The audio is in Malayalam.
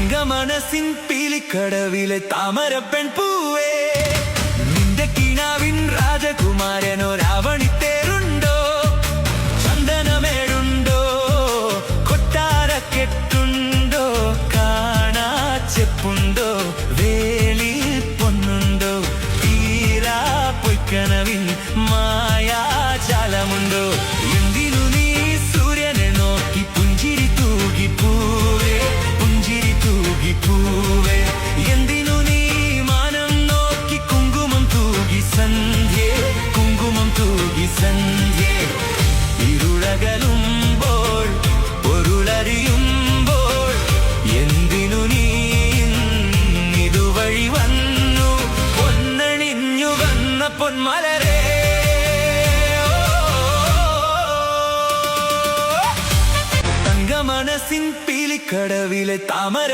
തങ്കമനസിൻ പീലിക്കടവിലെ താമരപ്പെൺ പൂവേ, നിന്റെ കിനാവിൻ രാജകുമാരനോ രാവണിത്തേരുണ്ടോ, ചന്ദനമേടുണ്ടോ, കൊട്ടാരക്കെട്ടുണ്ടോ, കാണാച്ചെപ്പുണ്ടോ, വേളി പൊന്നുണ്ടോ, തീരാ പൊയ്ക്കനവിൻ മായാജാലമുണ്ടോ, എന്തിനു നീ സൂര്യനെ നോക്കി പുഞ്ചിരി തൂകി പൂവേ, പുഞ്ചിരി തൂകി പൂവേ, എന്തിനു നീ മാനം നോക്കി കുങ്കുമം തൂകി സന്ധ്യേ, കുങ്കുമം തൂകി സന്ധ്യേ, ഇരുളകലുമ്പോൾ പൊരുളറിയുമ്പോൾ എന്തിനു നീ ഇതുവഴി വന്നു, പൊന്നണിഞ്ഞു വന്ന പൊന്മലരേ. തങ്കമനസിൻ പീലിക്കടവിലെ താമര